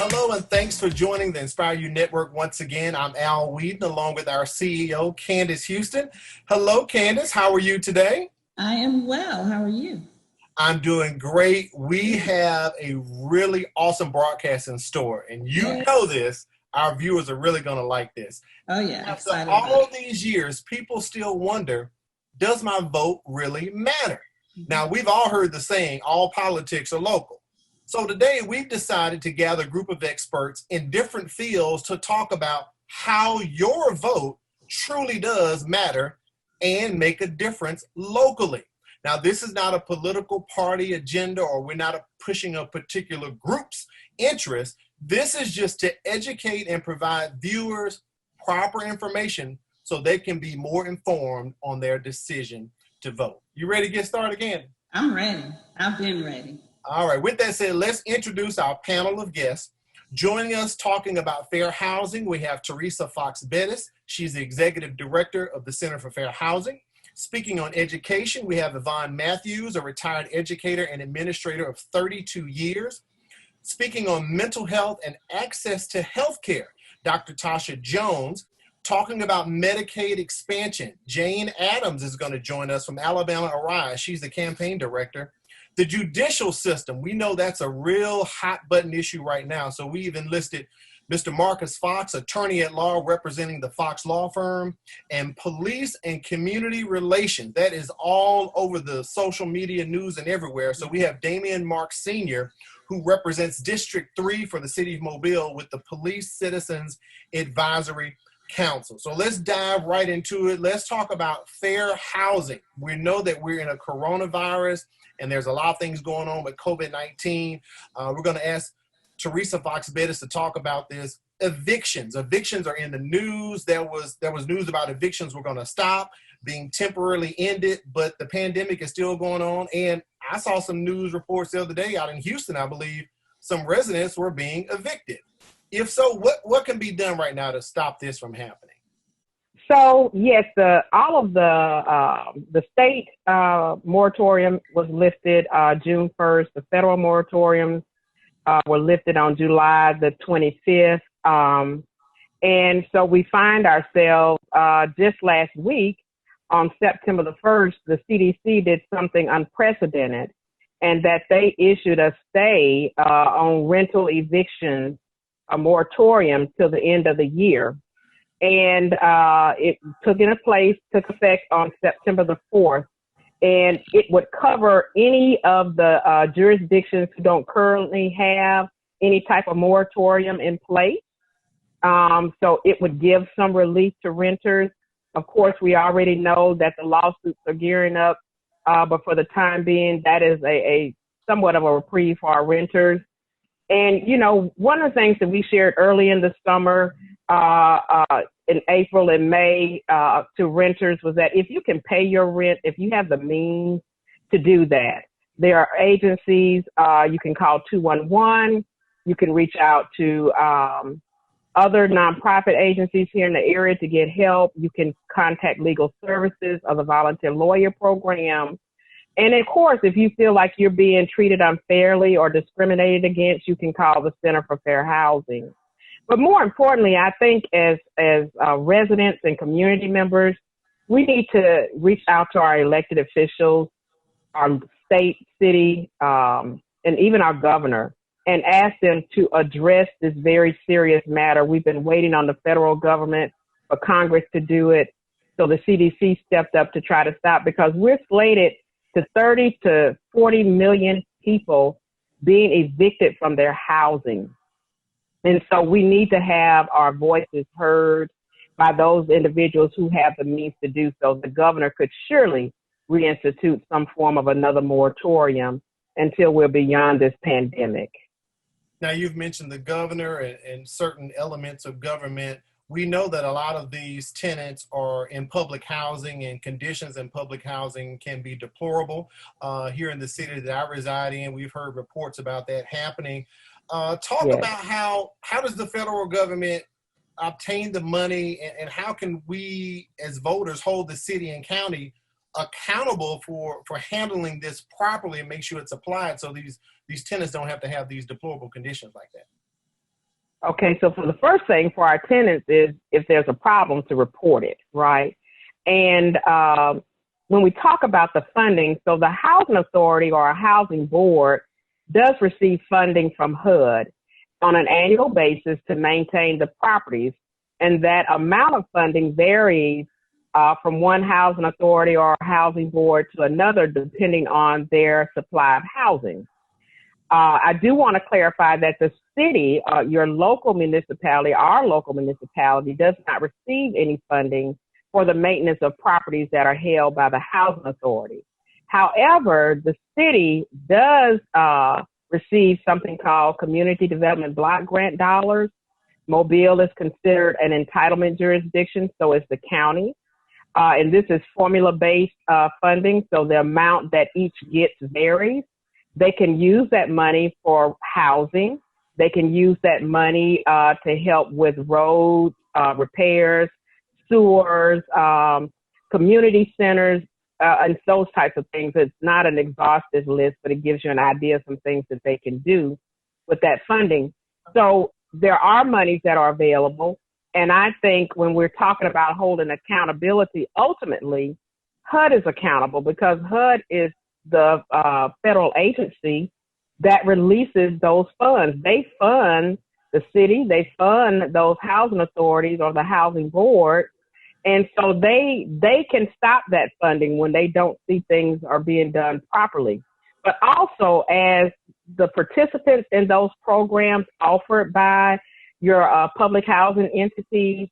Hello, and thanks for joining the Nspire U Network once again. I'm Al Whedon, along with our CEO, Candace Houston. Hello, Candace. How are you today? I am well. How are you? I'm doing great. We have a really awesome broadcast in store, and you know this. Our viewers are really going to like this. Oh, yeah. After Excited all about these years, people still wonder, does my vote really matter? Now, we've all heard the saying, all politics are local. So today we've decided to gather a group of experts in different fields to talk about how your vote truly does matter and make a difference locally. Now, this is not a political party agenda, or we're not pushing a particular group's interest. This is just to educate and provide viewers proper information so they can be more informed on their decision to vote. You ready to get started again? I'm ready. I've been ready. All right. With that said, let's introduce our panel of guests. Joining us talking about fair housing, we have Teresa Fox-Bettis. She's the Executive Director of the Center for Fair Housing. Speaking on education, we have Yvonne Matthews, a retired educator and administrator of 32 years. Speaking on mental health and access to health care, Dr. Tasha Jones. Talking about Medicaid expansion, Jane Addams is going to join us from Alabama Arise. She's the campaign director. The judicial system, we know that's a real hot button issue right now. So we even listed Mr. Marcus Fox, attorney at law representing the Fox Law Firm, and police and community relations. That is all over the social media news and everywhere. So we have Damian Marks Sr., who represents District 3 for the city of Mobile with the Police Citizens Advisory Council. So let's dive right into it. Let's talk about fair housing. We know that we're in a coronavirus and there's a lot of things going on with COVID-19. We're going to ask Teresa Fox-Bettis to talk about this. Evictions are in the news. There was news about evictions were going to stop, being temporarily ended, but the pandemic is still going on. And I saw some news reports the other day out in Houston, I believe, some residents were being evicted. If so, what can be done right now to stop this from happening? So yes, all of the state moratorium was lifted June 1st. The federal moratoriums were lifted on July the 25th. And so we find ourselves just last week on September the 1st, the CDC did something unprecedented, and that they issued a stay on rental evictions, a moratorium till the end of the year. And it took effect on September the 4th. And it would cover any of the jurisdictions who don't currently have any type of moratorium in place. So it would give some relief to renters. Of course, we already know that the lawsuits are gearing up, but for the time being, that is a somewhat of a reprieve for our renters. And, you know, one of the things that we shared early in the summer, in April and May, to renters was that if you can pay your rent, if you have the means to do that, there are agencies, you can call 211, you can reach out to other nonprofit agencies here in the area to get help. You can contact Legal Services or the Volunteer Lawyer Program. And of course, if you feel like you're being treated unfairly or discriminated against, you can call the Center for Fair Housing. But more importantly, I think as residents and community members, we need to reach out to our elected officials, our state, city, and even our governor, and ask them to address this very serious matter. We've been waiting on the federal government for Congress to do it. So the CDC stepped up to try to stop, because we're slated to 30 to 40 million people being evicted from their housing. And so we need to have our voices heard by those individuals who have the means to do so. The governor could surely reinstitute some form of another moratorium until we're beyond this pandemic. Now, you've mentioned the governor and certain elements of government. We know that a lot of these tenants are in public housing, and conditions in public housing can be deplorable. Here in the city that I reside in, we've heard reports about that happening. Talk about how does the federal government obtain the money, and how can we as voters hold the city and county accountable for handling this properly and make sure it's applied so these tenants don't have to have these deplorable conditions like that? Okay, so for the first thing for our tenants is if there's a problem to report it, right? And when we talk about the funding, so the housing authority or a housing board does receive funding from HUD on an annual basis to maintain the properties. And that amount of funding varies from one housing authority or housing board to another, depending on their supply of housing. I do want to clarify that the city, your local municipality, our local municipality, does not receive any funding for the maintenance of properties that are held by the housing authority. However, the city does receive something called Community Development Block Grant dollars. Mobile is considered an entitlement jurisdiction, so is the county. And this is formula-based funding, so the amount that each gets varies. They can use that money for housing. They can use that money to help with roads, repairs, sewers, community centers, and those types of things. It's not an exhaustive list, but it gives you an idea of some things that they can do with that funding. So there are monies that are available. And I think when we're talking about holding accountability, ultimately, HUD is accountable because HUD is the federal agency that releases those funds. They fund the city, they fund those housing authorities or the housing board. And so they can stop that funding when they don't see things are being done properly. But also as the participants in those programs offered by your public housing entities,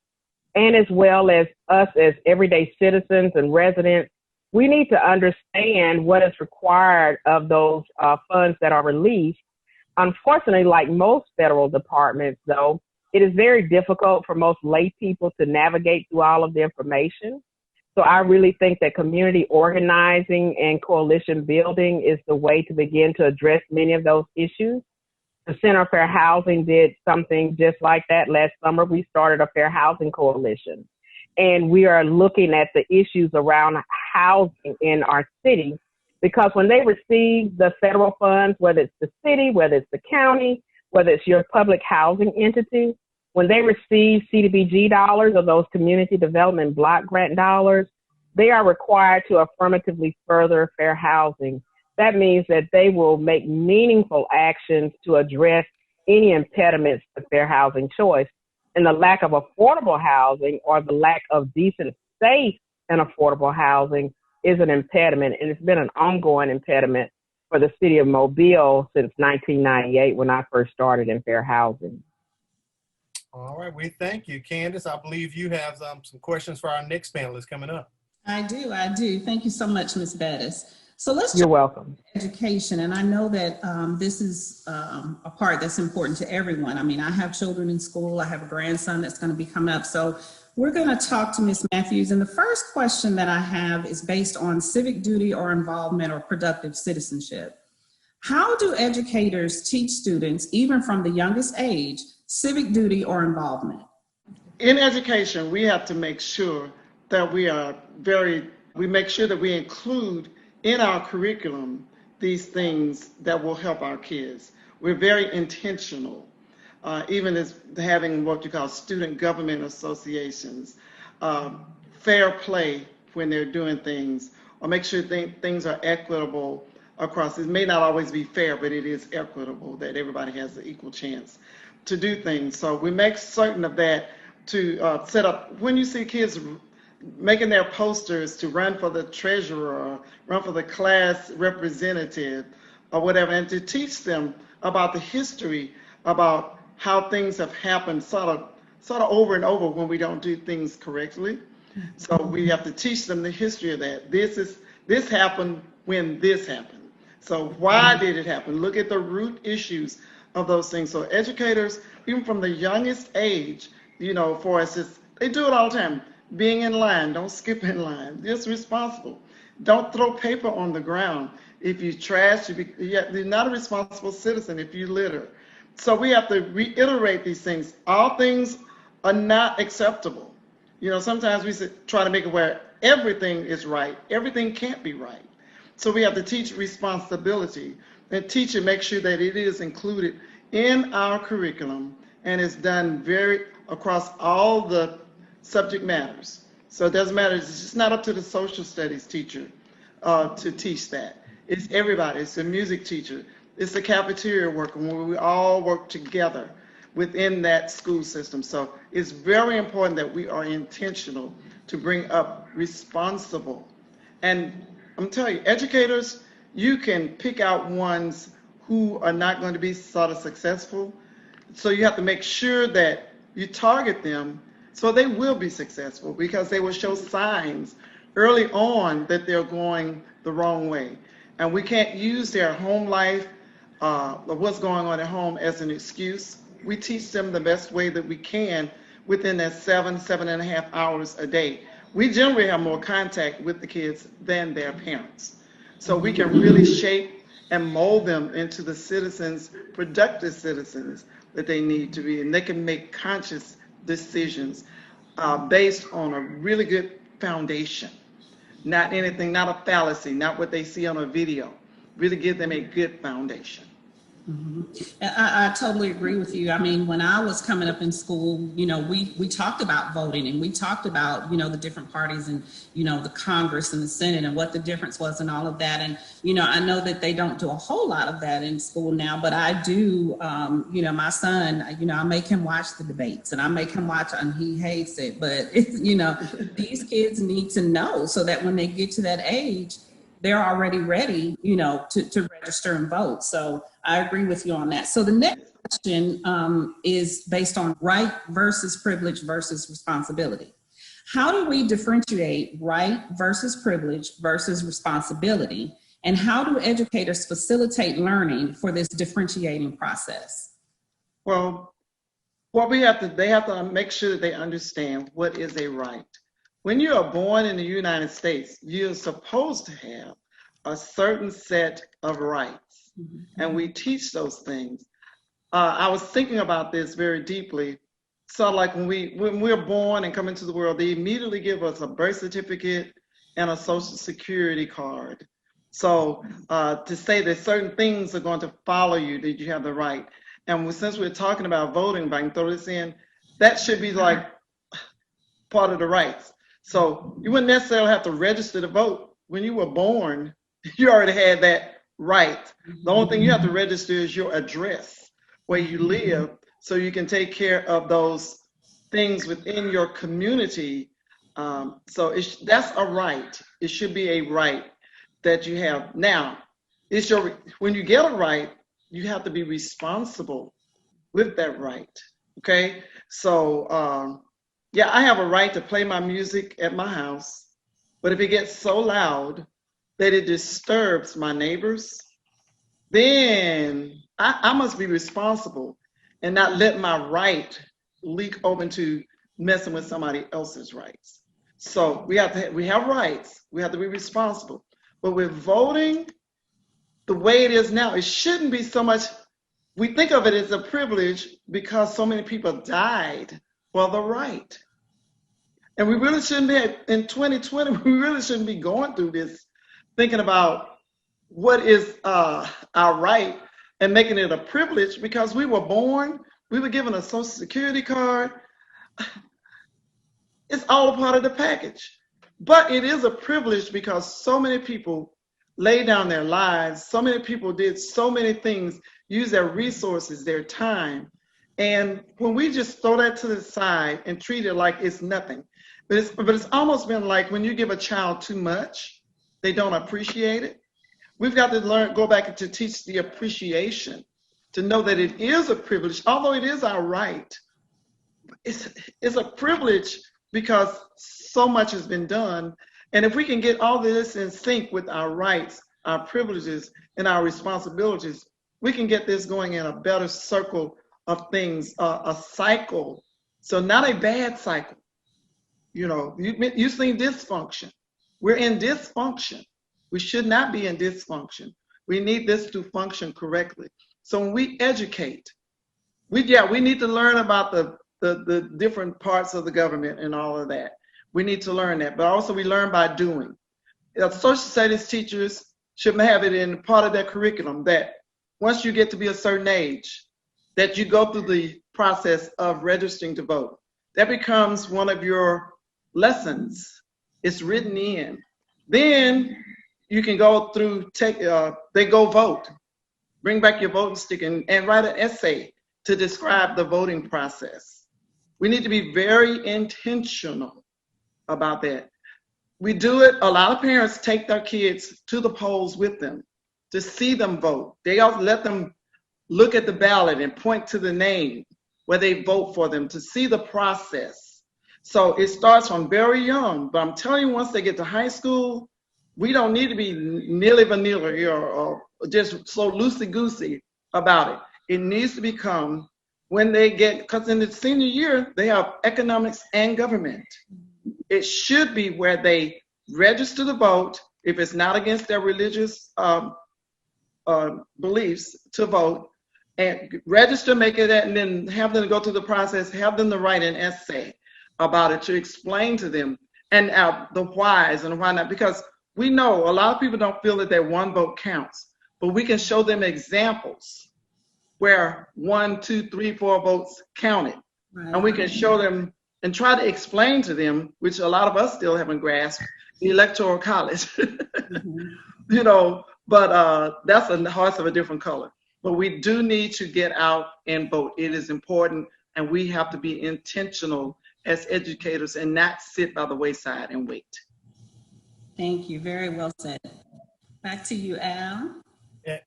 and as well as us as everyday citizens and residents, we need to understand what is required of those funds that are released. Unfortunately, like most federal departments, though, it is very difficult for most lay people to navigate through all of the information. So I really think that community organizing and coalition building is the way to begin to address many of those issues. The Center for Fair Housing did something just like that last summer. We started a fair housing coalition. And we are looking at the issues around housing in our city, because when they receive the federal funds, whether it's the city, whether it's the county, whether it's your public housing entity, when they receive CDBG dollars or those community development block grant dollars, they are required to affirmatively further fair housing. That means that they will make meaningful actions to address any impediments to fair housing choice. And the lack of affordable housing or the lack of decent, safe, and affordable housing is an impediment. And it's been an ongoing impediment for the city of Mobile since 1998 when I first started in fair housing. All right, we thank you. Candace, I believe you have some questions for our next panelist coming up. I do. Thank you so much, Ms. Bettis. So let's You're welcome. Education. And I know that this is a part that's important to everyone. I mean, I have children in school. I have a grandson that's going to be coming up. So we're going to talk to Ms. Matthews. And the first question that I have is based on civic duty or involvement or productive citizenship. How do educators teach students, even from the youngest age, civic duty or involvement? In education, we have to make sure that we make sure that we include in our curriculum these things that will help our kids. We're very intentional, even as having what you call student government associations, fair play when they're doing things, or make sure things are equitable across. It may not always be fair, but it is equitable, that everybody has an equal chance to do things. So we make certain of that to set up, when you see kids making their posters to run for the treasurer, or run for the class representative or whatever, and to teach them about the history, about how things have happened sort of over and over when we don't do things correctly. So we have to teach them the history of that. This happened when this happened. So why did it happen? Look at the root issues of those things. So educators, even from the youngest age, for us, they do it all the time. Being in line, don't skip in line. Just responsible. Don't throw paper on the ground. If you trash, you're not a responsible citizen if you litter. So we have to reiterate these things. All things are not acceptable. Sometimes we try to make it where everything is right. Everything can't be right. So we have to teach responsibility and teach and make sure that it is included in our curriculum and it's done very across all the subject matters. So it doesn't matter. It's just not up to the social studies teacher to teach that. It's everybody. It's the music teacher. It's the cafeteria worker, where we all work together within that school system. So it's very important that we are intentional to bring up responsible. And I'm telling you, educators, you can pick out ones who are not going to be sort of successful. So you have to make sure that you target them so they will be successful, because they will show signs early on that they're going the wrong way. And we can't use their home life or what's going on at home as an excuse. We teach them the best way that we can within that 7.5 hours a day. We generally have more contact with the kids than their parents. So we can really shape and mold them into the citizens, productive citizens that they need to be. And they can make conscious decisions based on a really good foundation. Not anything, not a fallacy, not what they see on a video. Really give them a good foundation. Mm-hmm. I totally agree with you. I mean, when I was coming up in school, you know, we talked about voting, and we talked about, you know, the different parties and, you know, the Congress and the Senate and what the difference was and all of that. And, you know, I know that they don't do a whole lot of that in school now, but I do, you know, my son, you know, I make him watch the debates, and I make him watch, and he hates it, but it's, you know, these kids need to know so that when they get to that age, they're already ready, you know, to register and vote. So I agree with you on that. So the next question is based on right versus privilege versus responsibility. How do we differentiate right versus privilege versus responsibility? And how do educators facilitate learning for this differentiating process? Well, they have to make sure that they understand what is a right. When you are born in the United States, you're supposed to have a certain set of rights, and we teach those things. I was thinking about this very deeply. So like when we're born and come into the world, they immediately give us a birth certificate and a social security card. So to say that certain things are going to follow you, that you have the right. And since we're talking about voting, if I can throw this in, that should be like part of the rights. So you wouldn't necessarily have to register to vote. When you were born, you already had that right. The only thing you have to register is your address, where you live, so you can take care of those things within your community. So that's a right. It should be a right that you have. Now, when you get a right, you have to be responsible with that right. Okay? So, yeah, I have a right to play my music at my house, but if it gets so loud that it disturbs my neighbors, then I must be responsible and not let my right leak over into messing with somebody else's rights. So we have rights. We have to be responsible. But with voting, the way it is now, it shouldn't be so much. We think of it as a privilege because so many people died for the right. And we really shouldn't be, in 2020, we really shouldn't be going through this, thinking about what is our right and making it a privilege, because we were born, we were given a social security card. It's all a part of the package. But it is a privilege because so many people laid down their lives, so many people did so many things, use their resources, their time. And when we just throw that to the side and treat it like it's nothing, but it's almost been like when you give a child too much, they don't appreciate it. We've got to go back to teach the appreciation, to know that it is a privilege, although it is our right. It's a privilege because so much has been done. And if we can get all this in sync with our rights, our privileges, and our responsibilities, we can get this going in a better circle of things, a cycle. So not a bad cycle. You know, you've seen dysfunction. We're in dysfunction. We should not be in dysfunction. We need this to function correctly. So when we educate, we need to learn about the different parts of the government and all of that. We need to learn that, but also we learn by doing. Social studies teachers should have it in part of their curriculum that once you get to be a certain age, that you go through the process of registering to vote. That becomes one of your lessons. It's written in. Then you can go through, they go vote. Bring back your voting stick and write an essay to describe the voting process. We need to be very intentional about that. We do it, a lot of parents take their kids to the polls with them to see them vote. They also let them look at the ballot and point to the name where they vote for them to see the process. So it starts from very young, but I'm telling you, once they get to high school, we don't need to be nilly vanilla or just so loosey-goosey about it. It needs to become when they get, because in the senior year, they have economics and government. It should be where they register to vote, if it's not against their religious beliefs, to vote, and register, make it that, and then have them go through the process, have them to write an essay about it to explain to them and the whys and why not, because we know a lot of people don't feel that their one vote counts, but we can show them examples where 1, 2, 3, 4 votes counted. Right. And we can show them and try to explain to them, which a lot of us still haven't grasped, the electoral college. You know, but that's a horse of a different color. But we do need to get out and vote. It is important, and we have to be intentional as educators and not sit by the wayside and wait. Thank you. Very well said. Back to you, Al.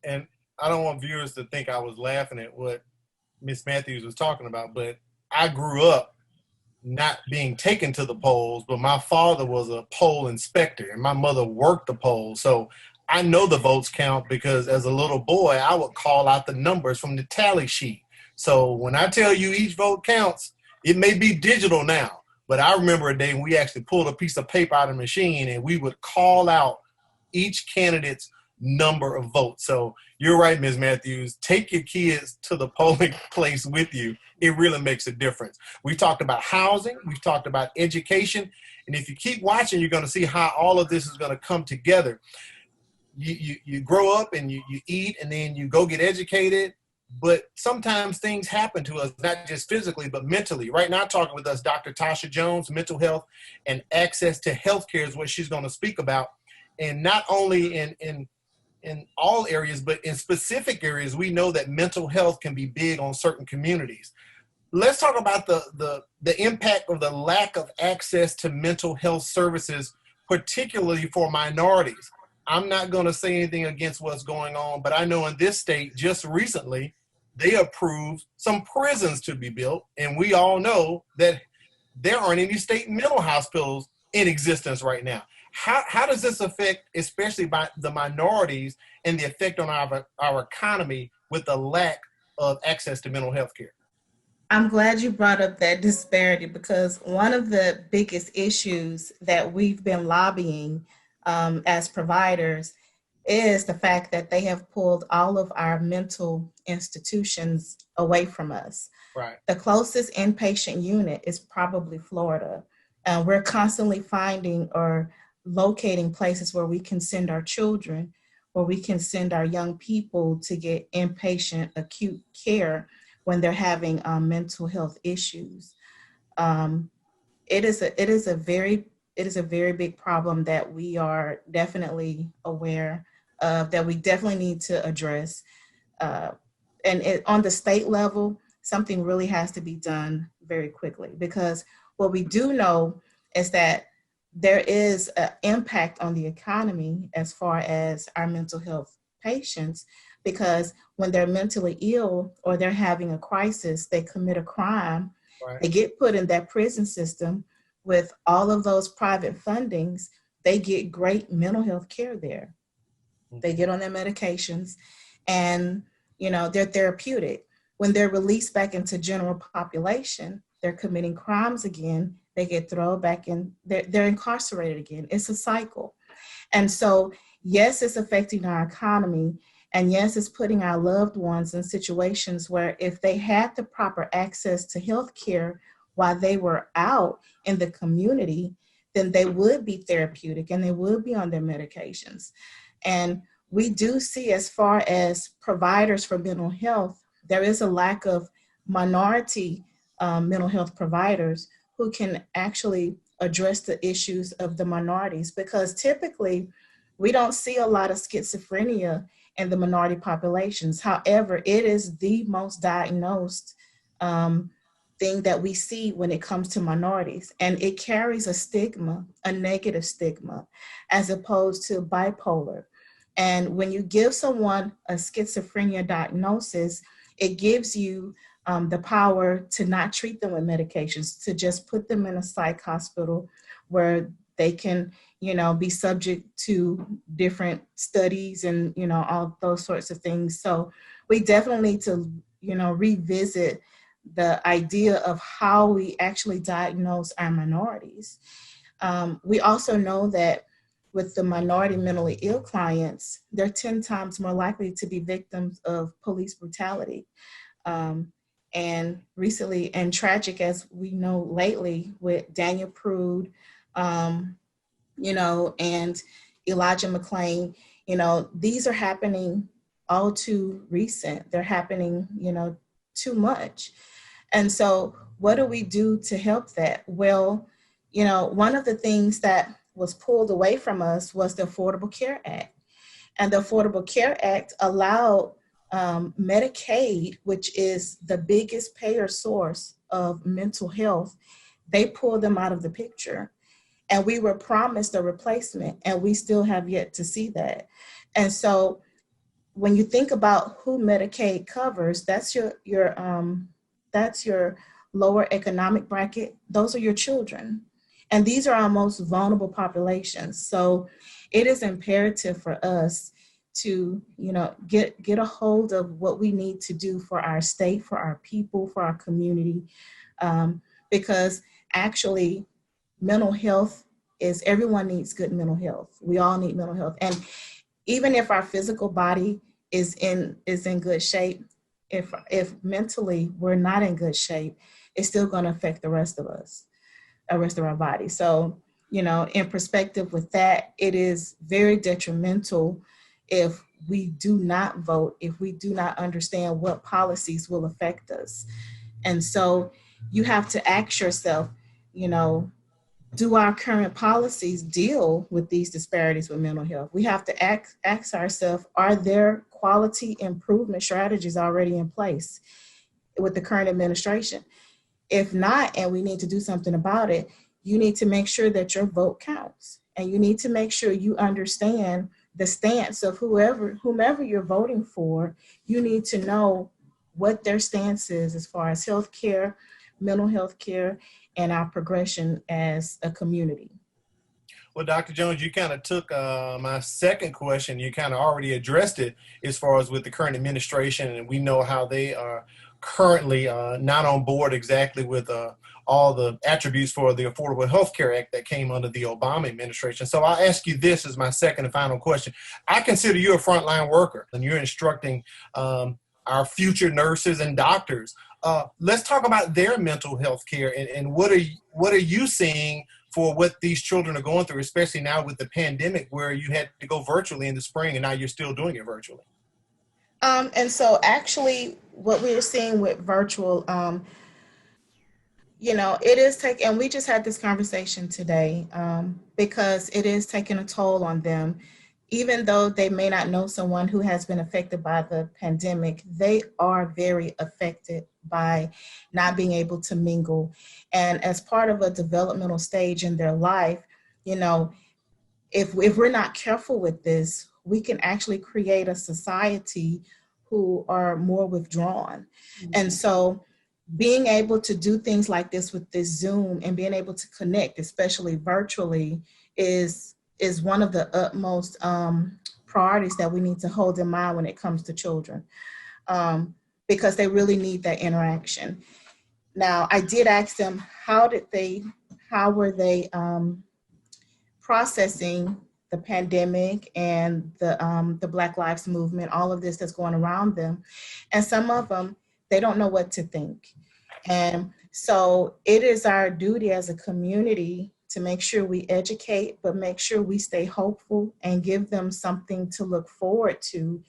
And I don't want viewers to think I was laughing at what Ms. Matthews was talking about, but I grew up not being taken to the polls, but my father was a poll inspector and my mother worked the polls. So I know the votes count because as a little boy, I would call out the numbers from the tally sheet. So when I tell you each vote counts, it may be digital now, but I remember a day when we actually pulled a piece of paper out of the machine and we would call out each candidate's number of votes. So you're right, Ms. Matthews, take your kids to the polling place with you. It really makes a difference. We talked about housing, we've talked about education, and if you keep watching, you're going to see how all of this is going to come together. You grow up and you eat and then you go get educated, but sometimes things happen to us, not just physically, but mentally. Right now, talking with us, Dr. Tasha Jones, mental health and access to healthcare is what she's going to speak about. And not only in all areas, but in specific areas, we know that mental health can be big on certain communities. Let's talk about the impact of the lack of access to mental health services, particularly for minorities. I'm not going to say anything against what's going on, but I know in this state, just recently, they approved some prisons to be built, and we all know that there aren't any state mental hospitals in existence right now. How does this affect, especially by the minorities, and the effect on our economy with the lack of access to mental health care? I'm glad you brought up that disparity, because one of the biggest issues that we've been lobbying as providers is the fact that they have pulled all of our mental institutions away from us. Right. The closest inpatient unit is probably Florida. We're constantly finding or locating places where we can send our children, where we can send our young people to get inpatient acute care when they're having mental health issues. It is a very big problem that we are definitely aware of, that we definitely need to address. On the state level, something really has to be done very quickly, because what we do know is that there is an impact on the economy as far as our mental health patients, because when they're mentally ill or they're having a crisis, they commit a crime, right. They get put in that prison system with all of those private fundings. They get great mental health care there. They get on their medications and, they're therapeutic. When they're released back into general population, they're committing crimes again. They get thrown back in, they're incarcerated again. It's a cycle. And so, yes, it's affecting our economy. And yes, it's putting our loved ones in situations where if they had the proper access to health care while they were out in the community, then they would be therapeutic and they would be on their medications. And we do see, as far as providers for mental health, there is a lack of minority mental health providers who can actually address the issues of the minorities, because typically we don't see a lot of schizophrenia in the minority populations. However, it is the most diagnosed thing that we see when it comes to minorities, and it carries a stigma, a negative stigma, as opposed to bipolar. And when you give someone a schizophrenia diagnosis, it gives you the power to not treat them with medications, to just put them in a psych hospital where they can, be subject to different studies and, all those sorts of things. So we definitely need to, revisit the idea of how we actually diagnose our minorities. We also know that with the minority mentally ill clients, they're 10 times more likely to be victims of police brutality. And recently, and tragic as we know lately, with Daniel Prude, and Elijah McClain, these are happening all too recent. They're happening, too much. And so what do we do to help that? Well, one of the things that was pulled away from us was the Affordable Care Act. And the Affordable Care Act allowed Medicaid, which is the biggest payer source of mental health, they pulled them out of the picture. And we were promised a replacement, and we still have yet to see that. And so when you think about who Medicaid covers, that's your lower economic bracket. Those are your children. And these are our most vulnerable populations. So it is imperative for us to, get a hold of what we need to do for our state, for our people, for our community, because actually mental health is, everyone needs good mental health. We all need mental health. And even if our physical body is in good shape, if mentally we're not in good shape, it's still going to affect the rest of us, the rest of our body. So, in perspective with that, it is very detrimental if we do not vote, if we do not understand what policies will affect us. And so you have to ask yourself, do our current policies deal with these disparities with mental health? We have to ask ourselves, are there quality improvement strategies already in place with the current administration? If not, and we need to do something about it, you need to make sure that your vote counts. And you need to make sure you understand the stance of whomever you're voting for. You need to know what their stance is as far as health care, mental health care, and our progression as a community. Well, Dr. Jones, you kind of took my second question. You kind of already addressed it as far as with the current administration, and we know how they are currently not on board exactly with all the attributes for the Affordable Health Care Act that came under the Obama administration. So I'll ask you this as my second and final question. I consider you a frontline worker, and you're instructing our future nurses and doctors. Let's talk about their mental health care and what are you seeing for what these children are going through, especially now with the pandemic where you had to go virtually in the spring and now you're still doing it virtually. And so actually what we're seeing with virtual, it is taking, and we just had this conversation today, because it is taking a toll on them. Even though they may not know someone who has been affected by the pandemic, they are very affected by not being able to mingle. And as part of a developmental stage in their life, if we're not careful with this, we can actually create a society who are more withdrawn. Mm-hmm. And so being able to do things like this with this Zoom and being able to connect, especially virtually, is one of the utmost priorities that we need to hold in mind when it comes to children, because they really need that interaction. Now, I did ask them, how were they processing the pandemic and the Black Lives Movement, all of this that's going around them. And some of them, they don't know what to think. And so it is our duty as a community to make sure we educate, but make sure we stay hopeful and give them something to look forward to.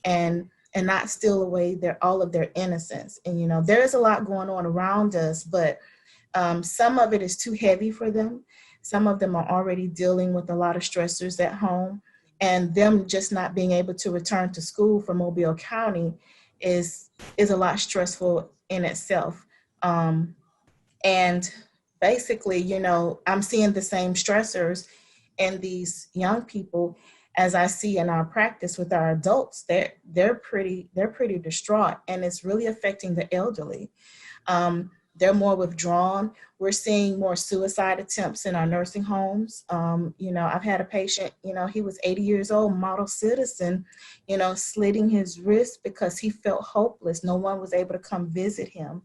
And and not steal away all of their innocence. And, you know, there is a lot going on around us, but some of it is too heavy for them. Some of them are already dealing with a lot of stressors at home, and them just not being able to return to school for Mobile County is a lot stressful in itself. And basically, you know, I'm seeing the same stressors in these young people as I see in our practice with our adults. They're pretty distraught, and it's really affecting the elderly. They're more withdrawn. We're seeing more suicide attempts in our nursing homes. You know, I've had a patient, you know, he was 80 years old, model citizen, you know, slitting his wrist because he felt hopeless. No one was able to come visit him.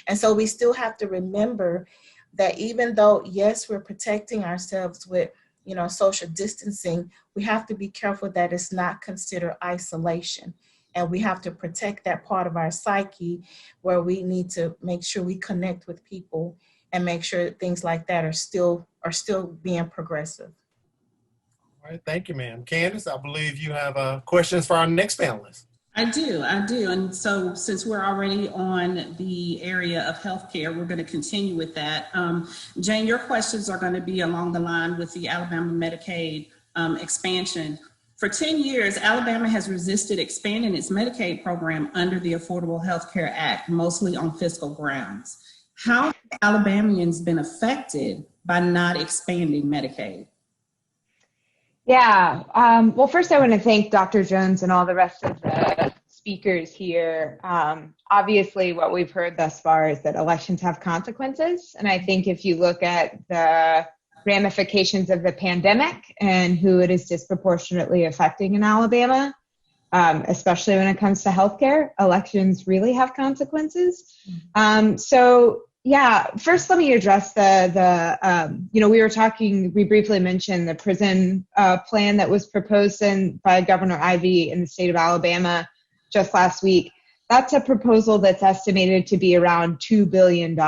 And so we still have to remember that even though, yes, we're protecting ourselves with, you know, social distancing, we have to be careful that it's not considered isolation. And we have to protect that part of our psyche where we need to make sure we connect with people and make sure that things like that are still being progressive. All right, thank you, ma'am. Candace, I believe you have questions for our next panelist. I do. And so since we're already on the area of healthcare, we're going to continue with that. Jane, your questions are going to be along the line with the Alabama Medicaid expansion. For 10 years, Alabama has resisted expanding its Medicaid program under the Affordable Health Care Act, mostly on fiscal grounds. How have Alabamians been affected by not expanding Medicaid? Yeah, well, first I want to thank Dr. Jones and all the rest of the speakers here. Obviously, what we've heard thus far is that elections have consequences. And I think if you look at the ramifications of the pandemic and who it is disproportionately affecting in Alabama, especially when it comes to healthcare, elections really have consequences. So yeah, first let me address you know, we briefly mentioned the prison plan that was proposed by Governor Ivey in the state of Alabama just last week. That's a proposal that's estimated to be around $2 billion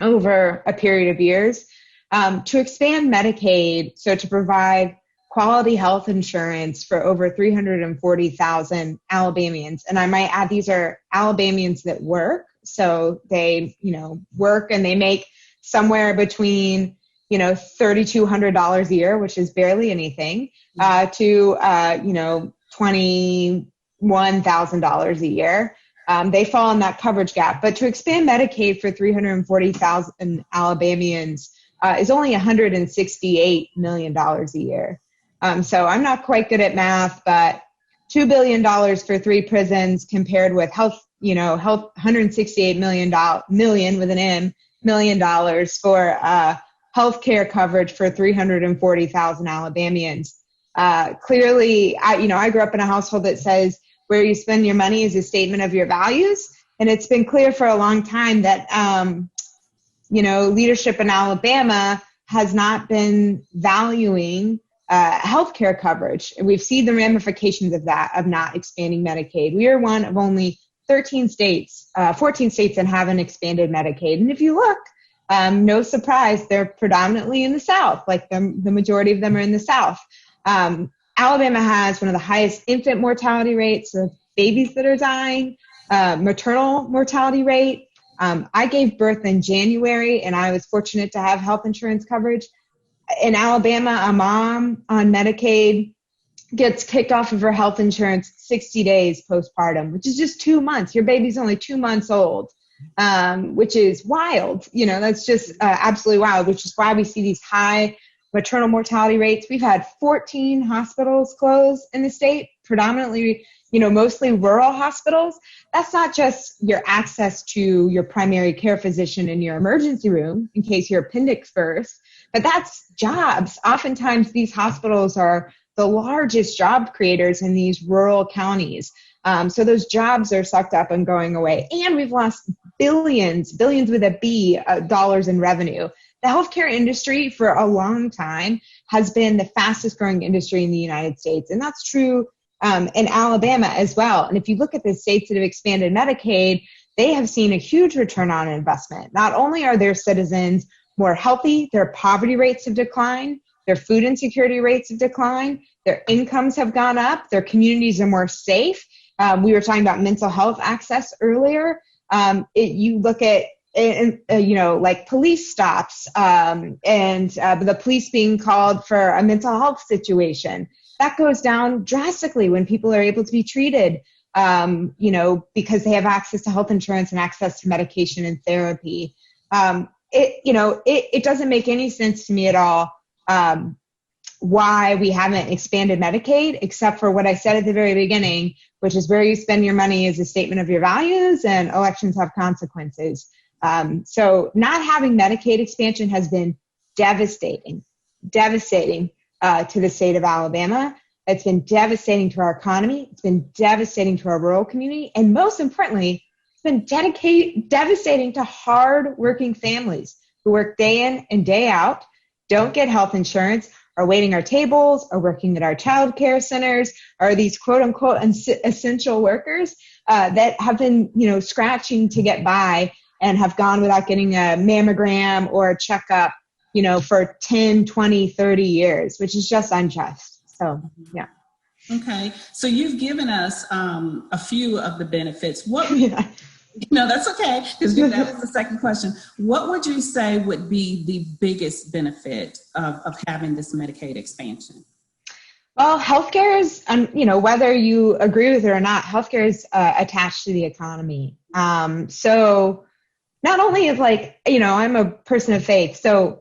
over a period of years. To expand Medicaid, so to provide quality health insurance for over 340,000 Alabamians. And I might add, these are Alabamians that work. So they, you know, work and they make somewhere between, you know, $3,200 a year, which is barely anything, to, you know, $21,000 a year. They fall in that coverage gap. But to expand Medicaid for 340,000 Alabamians is only $168 million a year. So I'm not quite good at math, but $2 billion for 3 prisons compared with $168 million with an M million dollars for healthcare coverage for 340,000 Alabamians. Clearly, I grew up in a household that says where you spend your money is a statement of your values, and it's been clear for a long time that leadership in Alabama has not been valuing healthcare coverage. And we've seen the ramifications of that, of not expanding Medicaid. We are one of only 14 states that haven't expanded Medicaid. And if you look, no surprise, they're predominantly in the South, like the majority of them are in the South. Alabama has one of the highest infant mortality rates of babies that are dying, maternal mortality rate. I gave birth in January, and I was fortunate to have health insurance coverage. In Alabama, a mom on Medicaid gets kicked off of her health insurance 60 days postpartum, which is just 2 months. Your baby's only 2 months old, which is wild. That's just absolutely wild, which is why we see these high maternal mortality rates. We've had 14 hospitals close in the state, predominantly, mostly rural hospitals. That's not just your access to your primary care physician in your emergency room in case your appendix bursts, but that's jobs. Oftentimes these hospitals are the largest job creators in these rural counties. So those jobs are sucked up and going away. And we've lost billions with a B, dollars in revenue. The healthcare industry for a long time has been the fastest growing industry in the United States. And that's true in Alabama as well. And if you look at the states that have expanded Medicaid, they have seen a huge return on investment. Not only are their citizens more healthy, their poverty rates have declined, their food insecurity rates have declined, their incomes have gone up, their communities are more safe, We were talking about mental health access earlier. You look at, like police stops and the police being called for a mental health situation. That goes down drastically when people are able to be treated, because they have access to health insurance and access to medication and therapy. It doesn't make any sense to me at all why we haven't expanded Medicaid, except for what I said at the very beginning, which is where you spend your money is a statement of your values, and elections have consequences. So not having Medicaid expansion has been devastating to the state of Alabama. It's been devastating to our economy. It's been devastating to our rural community. And most importantly, it's been devastating to hard-working families who work day in and day out, don't get health insurance, are waiting our tables, are working at our child care centers, are these quote-unquote essential workers that have been, scratching to get by and have gone without getting a mammogram or a checkup, for 10, 20, 30 years, which is just unjust. So, yeah. Okay. So you've given us a few of the benefits. What? Yeah. No, that's okay, because that was the second question. What would you say would be the biggest benefit of having this Medicaid expansion? Well, healthcare is, whether you agree with it or not, healthcare is attached to the economy. So not only is I'm a person of faith, so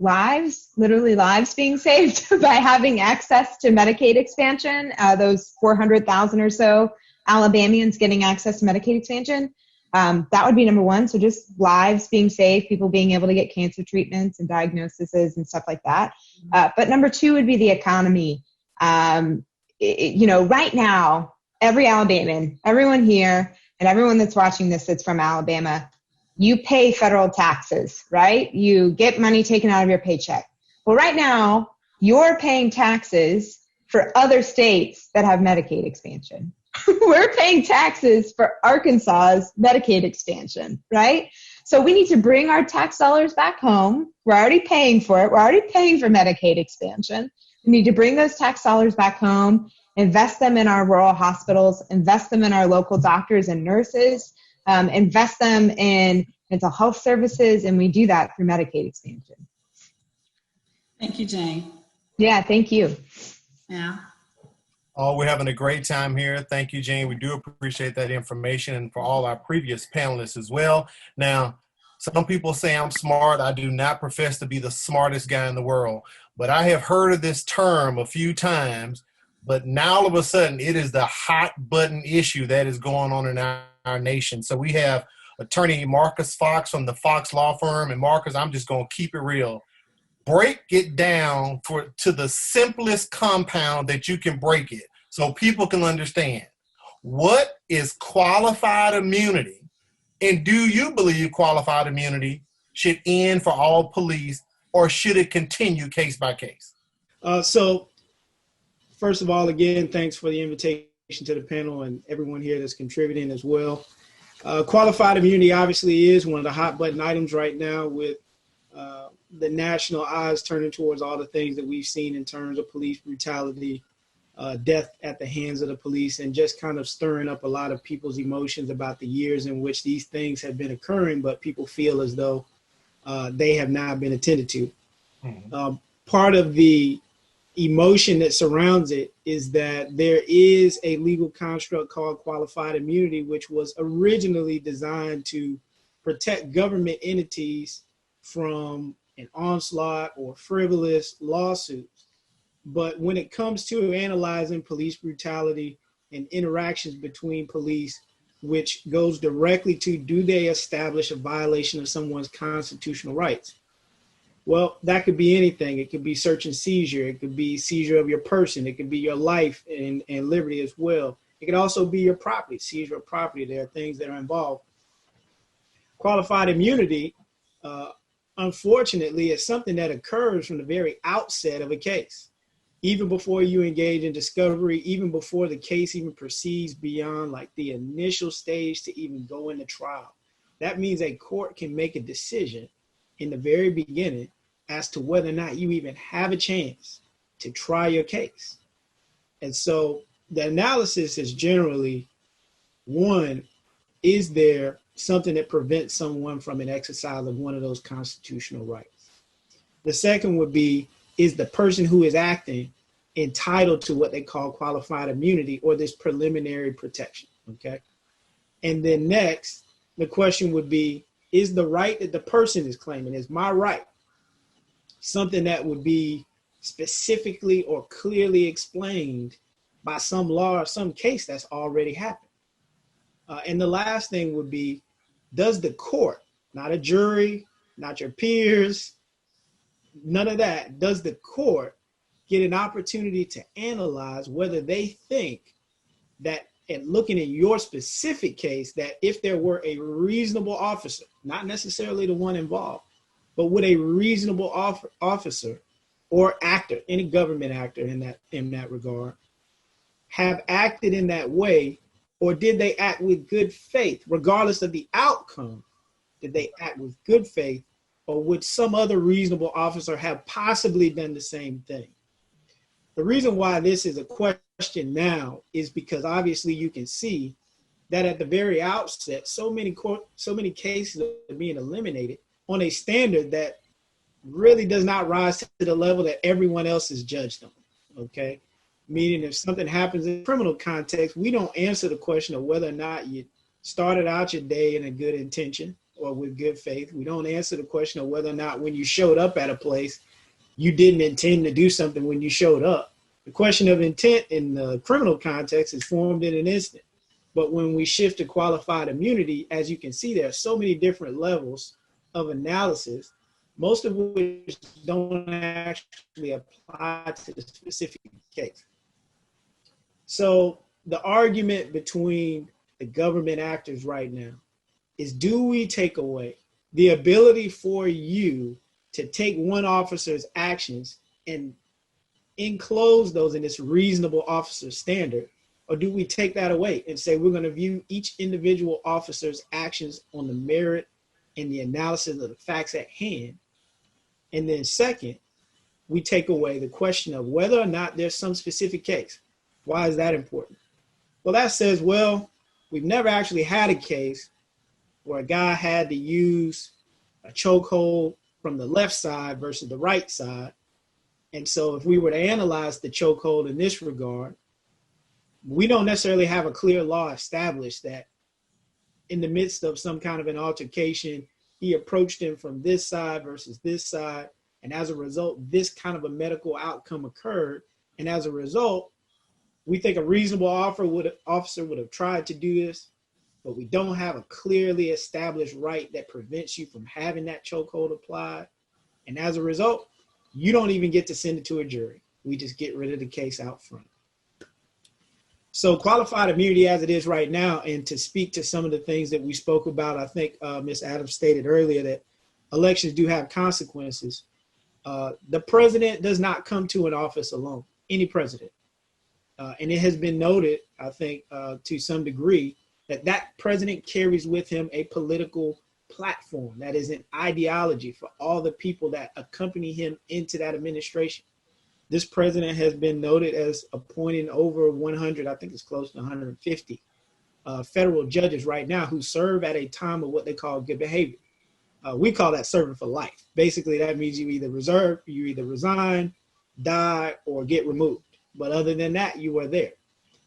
literally lives being saved by having access to Medicaid expansion, those 400,000 or so Alabamians getting access to Medicaid expansion. That would be number one. So just lives being saved, people being able to get cancer treatments and diagnoses and stuff like that. But number two would be the economy. Right now, every Alabamian, everyone here, and everyone that's watching this that's from Alabama, you pay federal taxes, right? You get money taken out of your paycheck. Well, right now, you're paying taxes for other states that have Medicaid expansion. We're paying taxes for Arkansas's Medicaid expansion, right? So we need to bring our tax dollars back home. We're already paying for it. We're already paying for Medicaid expansion. We need to bring those tax dollars back home, invest them in our rural hospitals, invest them in our local doctors and nurses, invest them in mental health services, and we do that through Medicaid expansion. Thank you, Jane. Yeah, thank you. Yeah. Oh, we're having a great time here. Thank you, Jane. We do appreciate that information, and for all our previous panelists as well. Now, some people say I'm smart. I do not profess to be the smartest guy in the world, but I have heard of this term a few times, but now all of a sudden it is the hot button issue that is going on in our nation. So we have attorney Marcus Fox from the Fox Law Firm. And Marcus, I'm just going to keep it real. Break it down to the simplest compound that you can break it so people can understand. What is qualified immunity? And do you believe qualified immunity should end for all police, or should it continue case by case? So first of all, again, thanks for the invitation to the panel and everyone here that's contributing as well. Qualified immunity obviously is one of the hot button items right now, with the national eyes turning towards all the things that we've seen in terms of police brutality, death at the hands of the police, and just kind of stirring up a lot of people's emotions about the years in which these things have been occurring, but people feel as though they have not been attended to. Mm-hmm. Part of the emotion that surrounds it is that there is a legal construct called qualified immunity, which was originally designed to protect government entities from an onslaught or frivolous lawsuits. But when it comes to analyzing police brutality and interactions between police, which goes directly to, do they establish a violation of someone's constitutional rights? Well, that could be anything. It could be search and seizure. It could be seizure of your person. It could be your life and liberty as well. It could also be your property, seizure of property. There are things that are involved. Qualified immunity, unfortunately, is something that occurs from the very outset of a case. Even before you engage in discovery, even before the case even proceeds beyond like the initial stage to even go into trial. That means a court can make a decision in the very beginning as to whether or not you even have a chance to try your case. And so the analysis is generally, One, is there something that prevents someone from an exercise of one of those constitutional rights? The second would be, is the person who is acting entitled to what they call qualified immunity or this preliminary protection, okay? And then next, the question would be, is the right that the person is claiming, is my right something that would be specifically or clearly explained by some law or some case that's already happened? And the last thing would be, does the court, not a jury, not your peers, none of that, does the court get an opportunity to analyze whether they think that, and looking at your specific case, that if there were a reasonable officer, not necessarily the one involved, but would a reasonable officer or actor, any government actor in that regard, have acted in that way, or did they act with good faith, regardless of the outcome? Did they act with good faith, or would some other reasonable officer have possibly done the same thing? The reason why this is a question now is because obviously you can see that at the very outset, so many cases are being eliminated on a standard that really does not rise to the level that everyone else is judged on, okay? Meaning if something happens in a criminal context, we don't answer the question of whether or not you started out your day in a good intention or with good faith. We don't answer the question of whether or not when you showed up at a place, you didn't intend to do something when you showed up. The question of intent in the criminal context is formed in an instant. But when we shift to qualified immunity, as you can see, there are so many different levels of analysis, most of which don't actually apply to the specific case. So the argument between the government actors right now is, do we take away the ability for you to take one officer's actions and enclose those in this reasonable officer standard, or do we take that away and say we're going to view each individual officer's actions on the merit and the analysis of the facts at hand? And then second, we take away the question of whether or not there's some specific case. Why is that important? Well, that says, well, we've never actually had a case where a guy had to use a chokehold from the left side versus the right side. And so if we were to analyze the chokehold in this regard, we don't necessarily have a clear law established that in the midst of some kind of an altercation, he approached him from this side versus this side. And as a result, this kind of a medical outcome occurred. And as a result, we think a reasonable officer would have tried to do this, but we don't have a clearly established right that prevents you from having that chokehold applied. And as a result, you don't even get to send it to a jury. We just get rid of the case out front. So qualified immunity as it is right now, and to speak to some of the things that we spoke about, I think Ms. Adams stated earlier that elections do have consequences. The president does not come to an office alone, any president. And it has been noted, I think, to some degree, that president carries with him a political platform that is an ideology for all the people that accompany him into that administration. This president has been noted as appointing over 100, I think it's close to 150 federal judges right now who serve at a time of what they call good behavior. We call that serving for life. Basically, that means you either resign, die, or get removed. But other than that, you are there.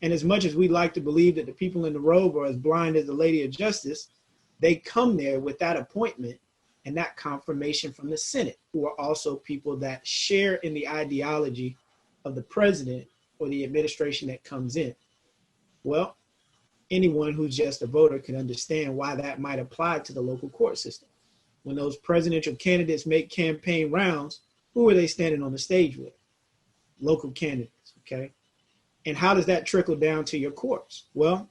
And as much as we like to believe that the people in the robe are as blind as the Lady of Justice, they come there with that appointment and that confirmation from the Senate, who are also people that share in the ideology of the president or the administration that comes in. Well, anyone who's just a voter can understand why that might apply to the local court system. When those presidential candidates make campaign rounds, who are they standing on the stage with? Local candidates, okay? And how does that trickle down to your courts? Well,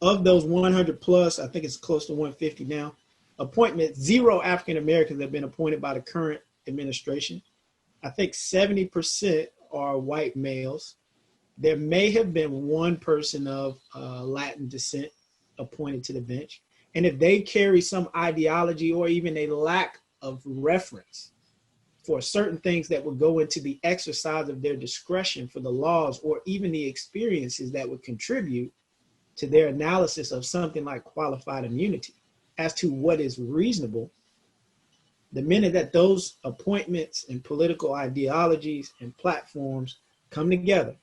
of those 100 plus, I think it's close to 150 now, appointments, 0 African Americans have been appointed by the current administration. I think 70% are white males. There may have been one person of Latin descent appointed to the bench. And if they carry some ideology or even a lack of reference for certain things that would go into the exercise of their discretion for the laws or even the experiences that would contribute to their analysis of something like qualified immunity as to what is reasonable, the minute that those appointments and political ideologies and platforms come together,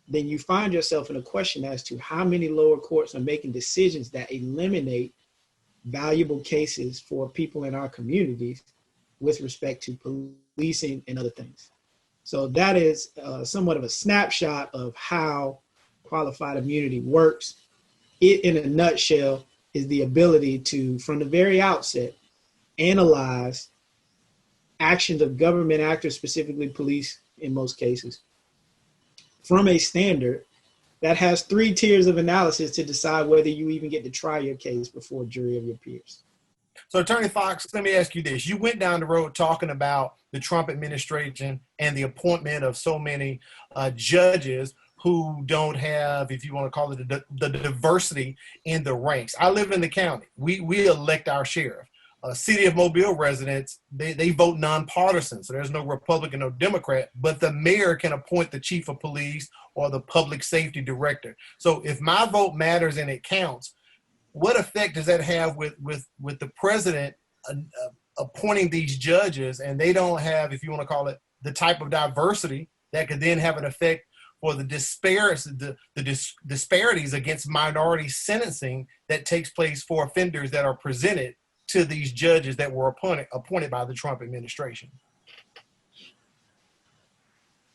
then you find yourself in a question as to how many lower courts are making decisions that eliminate valuable cases for people in our communities with respect to policing and other things. So that is somewhat of a snapshot of how qualified immunity works. It, in a nutshell, is the ability to, from the very outset, analyze actions of government actors, specifically police in most cases, from a standard that has 3 tiers of analysis to decide whether you even get to try your case before a jury of your peers. So, Attorney Fox, let me ask you this. You went down the road talking about the Trump administration and the appointment of so many judges who don't have, if you want to call it, the diversity in the ranks. I live in the county. We elect our sheriff. City of Mobile residents, they vote nonpartisan, so there's no Republican or Democrat, but the mayor can appoint the chief of police or the public safety director. So if my vote matters and it counts, what effect does that have with the president appointing these judges, and they don't have, if you want to call it, the type of diversity that could then have an effect for the disparities against minority sentencing that takes place for offenders that are presented to these judges that were appointed by the Trump administration?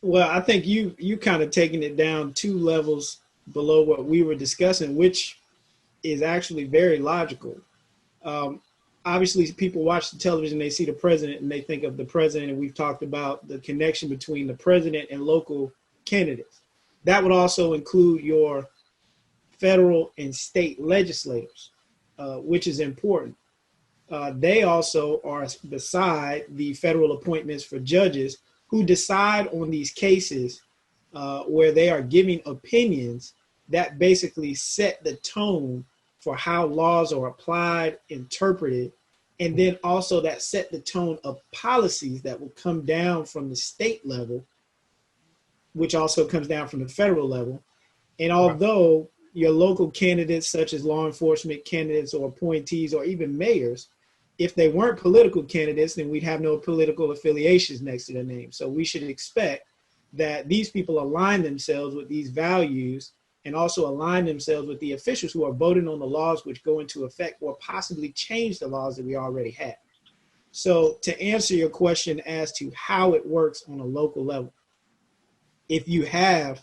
Well, I think you kind of taking it down 2 levels below what we were discussing, which is actually very logical. Obviously, people watch the television, they see the president, and they think of the president, and we've talked about the connection between the president and local candidates. That would also include your federal and state legislators, which is important. They also are beside the federal appointments for judges who decide on these cases where they are giving opinions that basically set the tone for how laws are applied, interpreted, and then also that set the tone of policies that will come down from the state level, which also comes down from the federal level. And although your local candidates, such as law enforcement candidates or appointees or even mayors, if they weren't political candidates, then we'd have no political affiliations next to their name. So we should expect that these people align themselves with these values and also align themselves with the officials who are voting on the laws which go into effect or possibly change the laws that we already have. So to answer your question as to how it works on a local level, if you have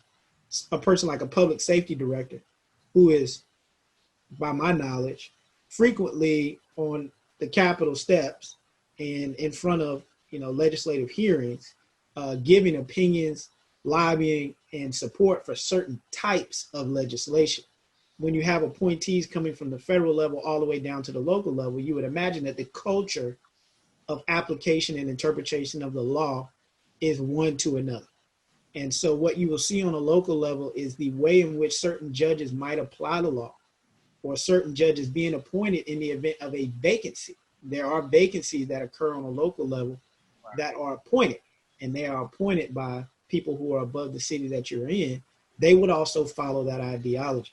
a person like a public safety director who is, by my knowledge, frequently on the Capitol steps and in front of legislative hearings, giving opinions, lobbying, and support for certain types of legislation. When you have appointees coming from the federal level all the way down to the local level, you would imagine that the culture of application and interpretation of the law is one to another. And so what you will see on a local level is the way in which certain judges might apply the law, or certain judges being appointed in the event of a vacancy. There are vacancies that occur on a local level that are appointed, and they are appointed by people who are above the city that you're in. They would also follow that ideology.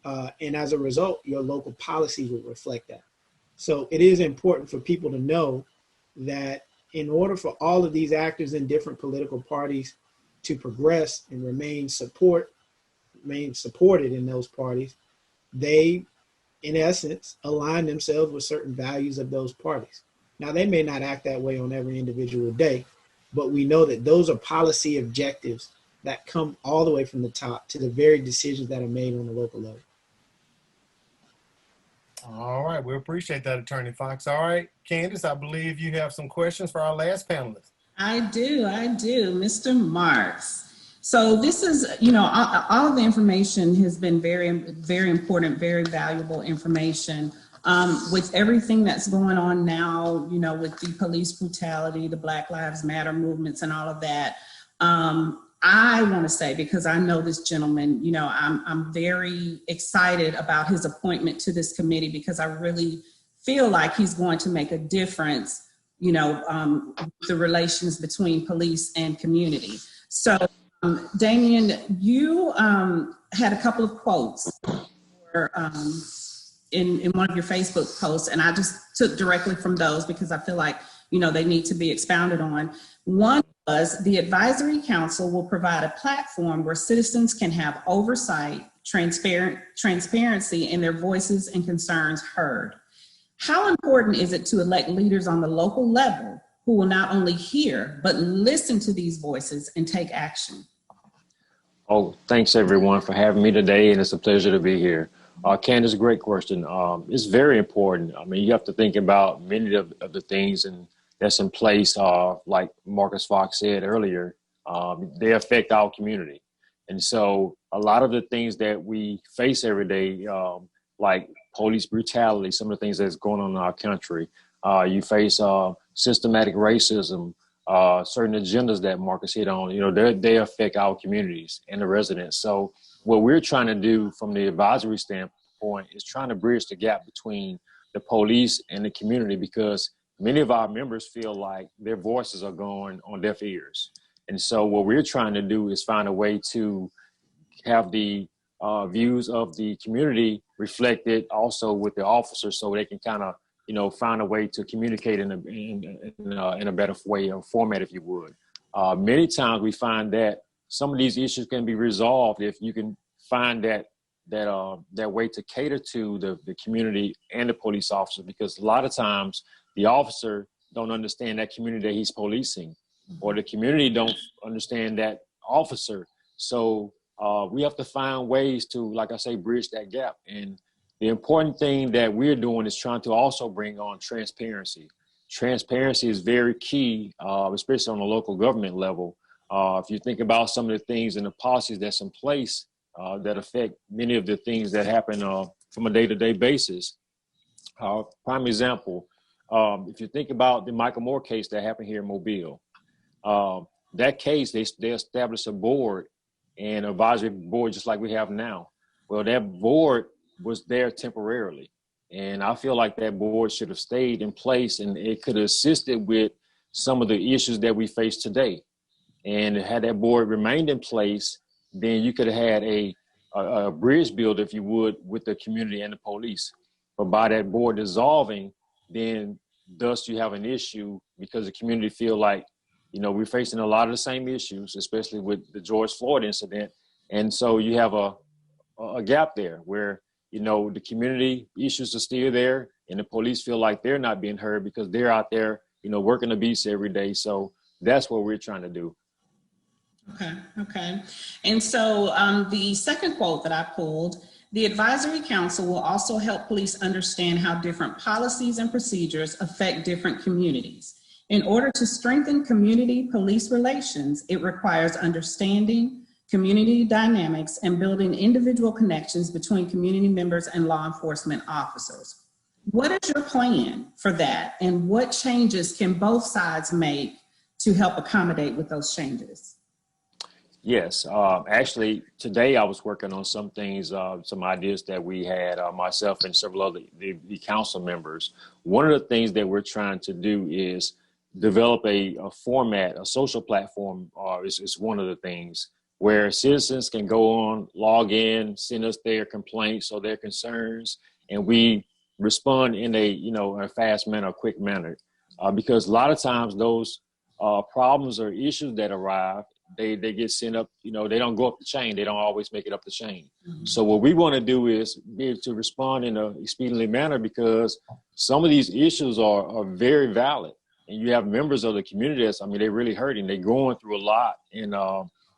And as a result, your local policies will reflect that. So it is important for people to know that in order for all of these actors in different political parties to progress and remain supported in those parties, they, in essence, align themselves with certain values of those parties. Now, they may not act that way on every individual day, but we know that those are policy objectives that come all the way from the top to the very decisions that are made on the local level. All right, we appreciate that, Attorney Fox. All right, Candace, I believe you have some questions for our last panelist. I do, Mr. Marks. So this is, all of the information has been very, very important, very valuable information. With everything that's going on now, with the police brutality, the Black Lives Matter movements and all of that, I want to say, because I know this gentleman, I'm very excited about his appointment to this committee, because I really feel like he's going to make a difference, the relations between police and community. So Damien, you had a couple of quotes for, in one of your Facebook posts, and I just took directly from those because I feel like, they need to be expounded on. One was, the advisory council will provide a platform where citizens can have oversight, transparency, and their voices and concerns heard. How important is it to elect leaders on the local level who will not only hear, but listen to these voices and take action? Oh, thanks everyone for having me today, and it's a pleasure to be here. Candace, great question. It's very important. I mean, you have to think about many of the things that's in place, like Marcus Fox said earlier, they affect our community. And so a lot of the things that we face every day, like police brutality, some of the things that's going on in our country, you face systematic racism, certain agendas that Marcus hit on, they affect our communities and the residents. So what we're trying to do from the advisory standpoint is trying to bridge the gap between the police and the community, because many of our members feel like their voices are going on deaf ears. And so what we're trying to do is find a way to have the views of the community reflected also with the officers, so they can kind of, find a way to communicate in a better way or format, if you would. Many times we find that some of these issues can be resolved if you can find that way to cater to the community and the police officer, because a lot of times the officer don't understand that community that he's policing, or the community don't understand that officer. So we have to find ways to, like I say, bridge that gap. And the important thing that we're doing is trying to also bring on transparency. Transparency is very key, especially on the local government level. If you think about some of the things and the policies that's in place that affect many of the things that happen from a day-to-day basis. Prime example, if you think about the Michael Moore case that happened here in Mobile, that case, they established a board and advisory board just like we have now. Well, that board was there temporarily. And I feel like that board should have stayed in place, and it could have assisted with some of the issues that we face today. And had that board remained in place, then you could have had a bridge build, if you would, with the community and the police. But by that board dissolving, then thus you have an issue, because the community feel like, we're facing a lot of the same issues, especially with the George Floyd incident. And so you have a gap there where, the community issues are still there, and the police feel like they're not being heard because they're out there, working the beats every day. So that's what we're trying to do. Okay. And so the second quote that I pulled, the advisory council will also help police understand how different policies and procedures affect different communities. In order to strengthen community-police relations, it requires understanding community dynamics and building individual connections between community members and law enforcement officers. What is your plan for that, and what changes can both sides make to help accommodate with those changes? Yes, actually, today I was working on some things, some ideas that we had, myself and several other the council members. One of the things that we're trying to do is develop a format, a social platform, is one of the things where citizens can go on, log in, send us their complaints or their concerns, and we respond in a fast manner, a quick manner. Because a lot of times those problems or issues that arrive, they get sent up, they don't go up the chain. They don't always make it up the chain. Mm-hmm. So what we want to do is be able to respond in a expediently manner, because some of these issues are very valid. And you have members of the community they're really hurting. They're going through a lot, and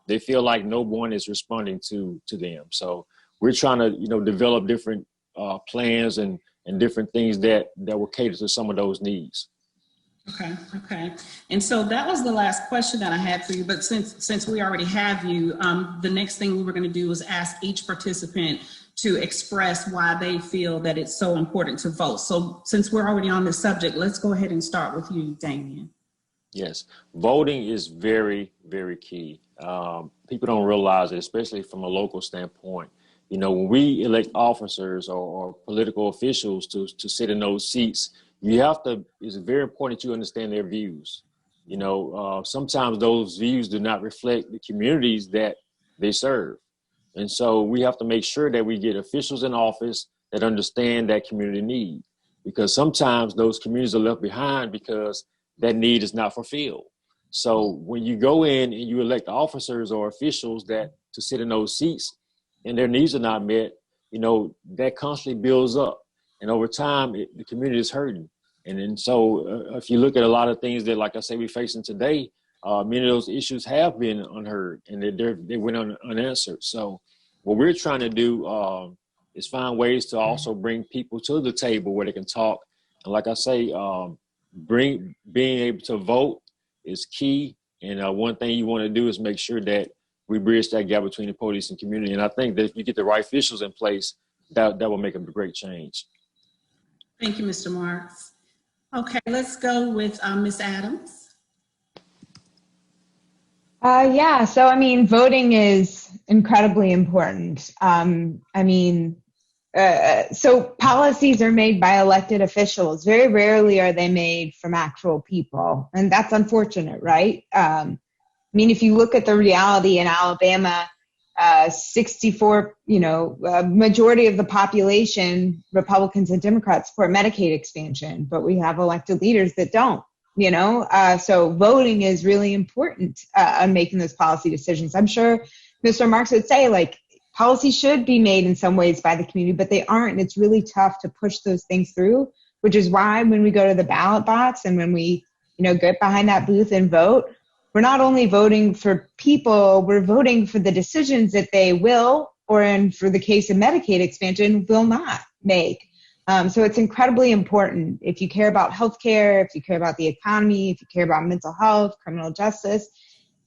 they feel like no one is responding to them. So we're trying to, develop different plans and different things that will cater to some of those needs. Okay. And so that was the last question that I had for you. But since we already have you, the next thing we were going to do was ask each participant to express why they feel that it's so important to vote. So since we're already on this subject, let's go ahead and start with you, Damien. Yes, voting is very, very key. People don't realize it, especially from a local standpoint. When we elect officers or political officials to sit in those seats, it's very important that you understand their views. sometimes those views do not reflect the communities that they serve. And so we have to make sure that we get officials in office that understand that community need, because sometimes those communities are left behind because that need is not fulfilled. So when you go in and you elect officers or officials that to sit in those seats and their needs are not met, that constantly builds up. And over time, the community is hurting. And so if you look at a lot of things that, like I say, we're facing today, many of those issues have been unheard and they went unanswered. So what we're trying to do is find ways to also bring people to the table where they can talk. And like I say, being able to vote is key. And one thing you want to do is make sure that we bridge that gap between the police and community. And I think that if you get the right officials in place, that will make a great change. Thank you, Mr. Marks. Okay, let's go with Ms. Adams. So voting is incredibly important. So policies are made by elected officials. Very rarely are they made from actual people, and that's unfortunate, right? If you look at the reality in Alabama, 64, majority of the population, Republicans and Democrats, support Medicaid expansion, but we have elected leaders that don't, so voting is really important on making those policy decisions. I'm sure Mr. Marks would say, policy should be made in some ways by the community, but they aren't. It's really tough to push those things through, which is why when we go to the ballot box and when we, get behind that booth and vote, we're not only voting for people, we're voting for the decisions that they will, or for the case of Medicaid expansion, will not make. So it's incredibly important. If you care about healthcare, if you care about the economy, if you care about mental health, criminal justice,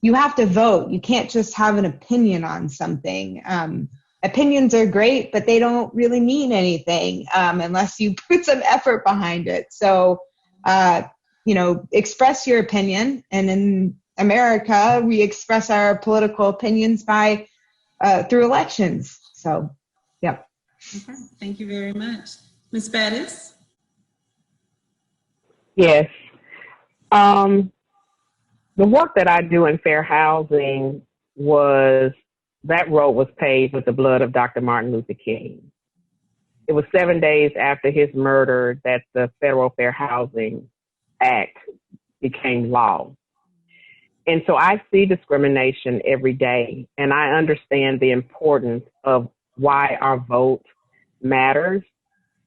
you have to vote. You can't just have an opinion on something. Opinions are great, but they don't really mean anything unless you put some effort behind it. So, express your opinion. And in America, we express our political opinions by through elections. So, yeah. Okay, thank you very much. Ms. Bettis? Yes. The work that I do in fair housing that road was paved with the blood of Dr. Martin Luther King. It was 7 days after his murder that the Federal Fair Housing Act became law. And so I see discrimination every day, and I understand the importance of why our vote matters.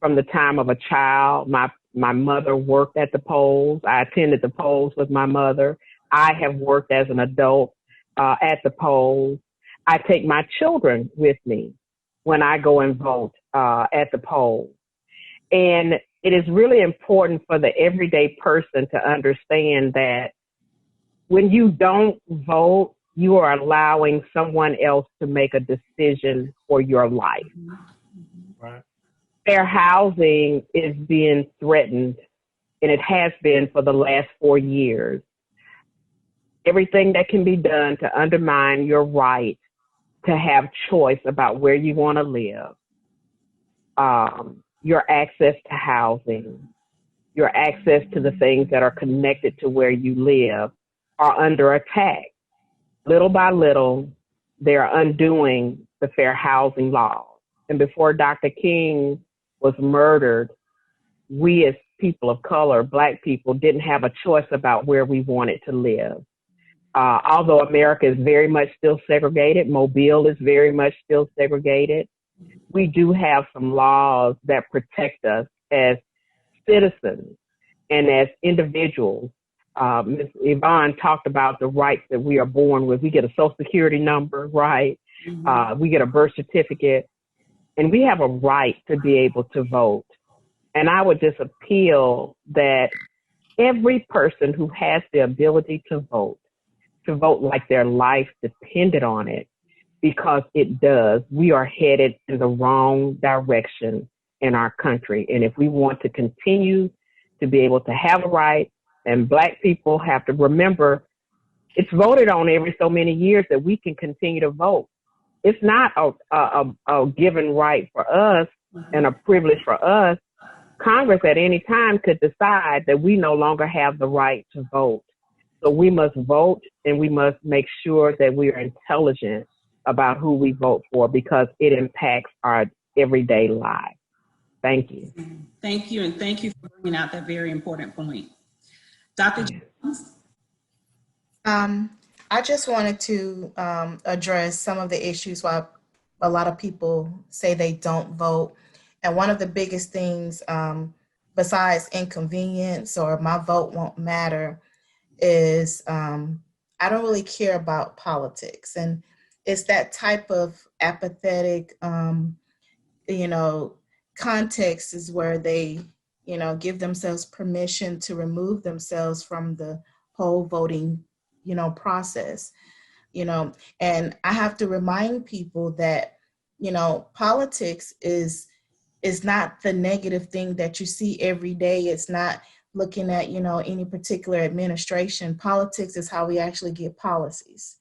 From the time of a child, my mother worked at the polls. I attended the polls with my mother. I have worked as an adult at the polls. I take my children with me when I go and vote at the polls. And it is really important for the everyday person to understand that when you don't vote, you are allowing someone else to make a decision for your life. Right. Fair housing is being threatened, and it has been for the last 4 years. Everything that can be done to undermine your right to have choice about where you want to live, your access to housing, your access to the things that are connected to where you live are under attack. Little by little, they are undoing the fair housing laws. And before Dr. King was murdered, we as people of color, Black people, didn't have a choice about where we wanted to live. Although America is very much still segregated, Mobile is very much still segregated, we do have some laws that protect us as citizens and as individuals. Ms. Yvonne talked about the rights that we are born with. We get a social security number, right? Mm-hmm. We get a birth certificate, and we have a right to be able to vote. And I would just appeal that every person who has the ability to vote like their life depended on it, because it does. We are headed in the wrong direction in our country. And if we want to continue to be able to have a right, and Black people have to remember it's voted on every so many years that we can continue to vote. It's not a given right for us and a privilege for us. Congress at any time could decide that we no longer have the right to vote. So we must vote, and we must make sure that we are intelligent about who we vote for, because it impacts our everyday lives. Thank you. Thank you, and thank you for bringing out that very important point. Dr. Jones? I just wanted to address some of the issues why a lot of people say they don't vote. And one of the biggest things, besides inconvenience or my vote won't matter, is I don't really care about politics. And it's that type of apathetic, context is where they, give themselves permission to remove themselves from the whole voting, process, and I have to remind people that, politics is not the negative thing that you see every day. It's not looking at, any particular administration. Politics is how we actually get policies.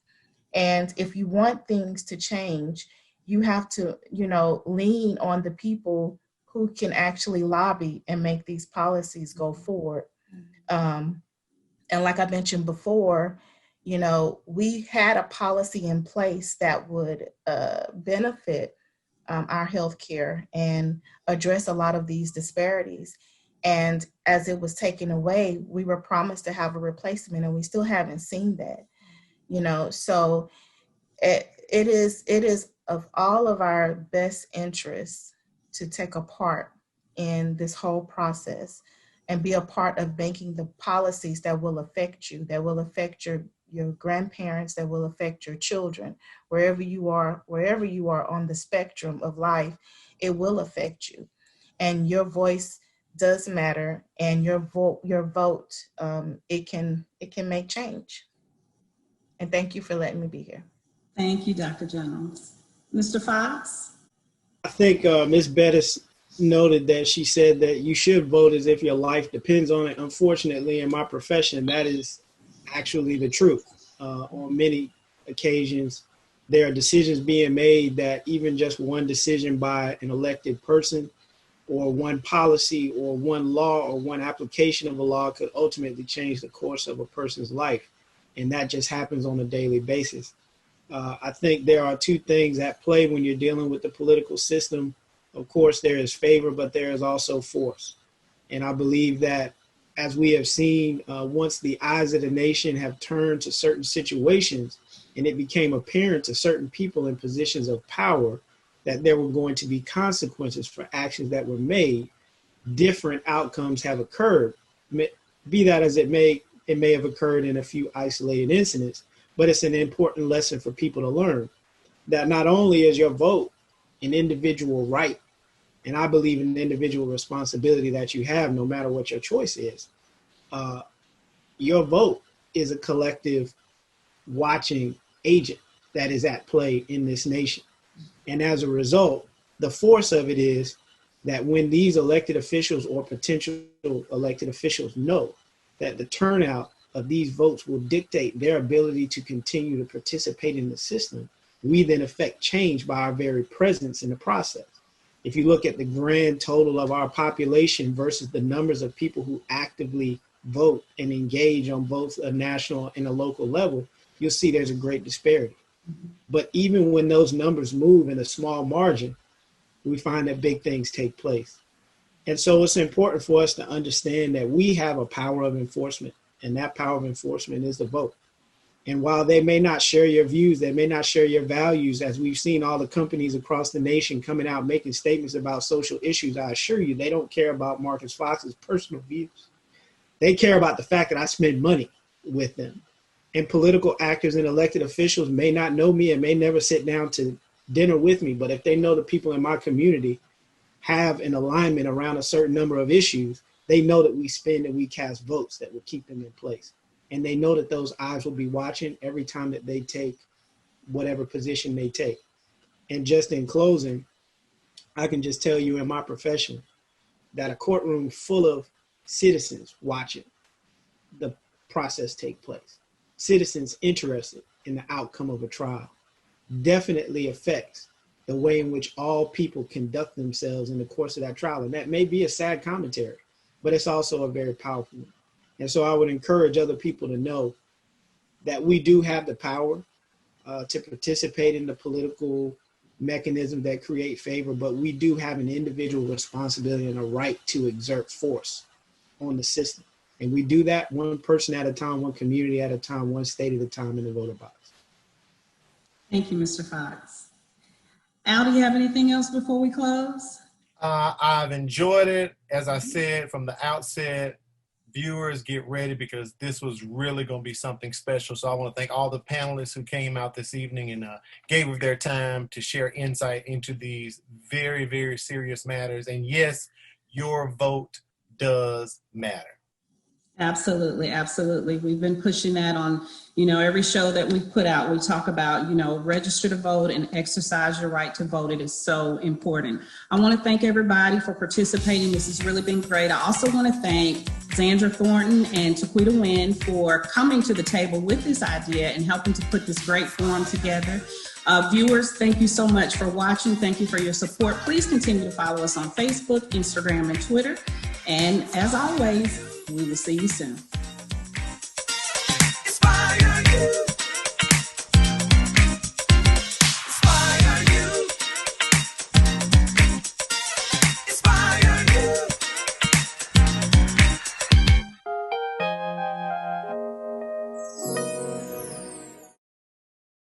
And if you want things to change, you have to, lean on the people who can actually lobby and make these policies go forward. And like I mentioned before, we had a policy in place that would benefit our healthcare and address a lot of these disparities. And as it was taken away, we were promised to have a replacement, and we still haven't seen that. So it is of all of our best interests to take a part in this whole process and be a part of making the policies that will affect you, that will affect your grandparents, that will affect your children, wherever you are on the spectrum of life, it will affect you. And your voice does matter, and your vote, it can make change. And thank you for letting me be here. Thank you, Dr. Jones. Mr. Fox? I think Ms. Bettis noted that she said that you should vote as if your life depends on it. Unfortunately, in my profession, that is actually the truth. On many occasions, there are decisions being made that even just one decision by an elected person, or one policy, or one law, or one application of a law could ultimately change the course of a person's life. And that just happens on a daily basis. I think there are two things at play when you're dealing with the political system. Of course, there is favor, but there is also force. And I believe that, as we have seen, once the eyes of the nation have turned to certain situations, and it became apparent to certain people in positions of power that there were going to be consequences for actions that were made, different outcomes have occurred. Be that as it may have occurred in a few isolated incidents, but it's an important lesson for people to learn that not only is your vote an individual right, and I believe in the individual responsibility that you have no matter what your choice is, your vote is a collective watching agent that is at play in this nation. And as a result, the force of it is that when these elected officials or potential elected officials know that the turnout of these votes will dictate their ability to continue to participate in the system, we then affect change by our very presence in the process. If you look at the grand total of our population versus the numbers of people who actively vote and engage on both a national and a local level, you'll see there's a great disparity. But even when those numbers move in a small margin, we find that big things take place. And so it's important for us to understand that we have a power of enforcement, and that power of enforcement is the vote. And while they may not share your views, they may not share your values, as we've seen all the companies across the nation coming out making statements about social issues, I assure you, they don't care about Marcus Fox's personal views. They care about the fact that I spend money with them. And political actors and elected officials may not know me and may never sit down to dinner with me, but if they know the people in my community have an alignment around a certain number of issues, they know that we spend and we cast votes that will keep them in place. And they know that those eyes will be watching every time that they take whatever position they take. And just in closing, I can just tell you in my profession that a courtroom full of citizens watching the process take place, citizens interested in the outcome of a trial, definitely affects the way in which all people conduct themselves in the course of that trial. And that may be a sad commentary, but it's also a very powerful one. And so I would encourage other people to know that we do have the power to participate in the political mechanism that create favor, but we do have an individual responsibility and a right to exert force on the system. And we do that one person at a time, one community at a time, one state at a time in the voter box. Thank you, Mr. Fox. Al, do you have anything else before we close? I've enjoyed it. As I said from the outset, viewers, get ready because this was really going to be something special. So I want to thank all the panelists who came out this evening and gave of their time to share insight into these very, very serious matters. And yes, your vote does matter. Absolutely, absolutely. We've been pushing that on, every show that we put out. We talk about, register to vote and exercise your right to vote. It is so important. I want to thank everybody for participating. This has really been great. I also want to thank Zandra Thornton and Taquita Wynn for coming to the table with this idea and helping to put this great forum together. Viewers, thank you so much for watching. Thank you for your support. Please continue to follow us on Facebook, Instagram, and Twitter. And as always, we will see you soon.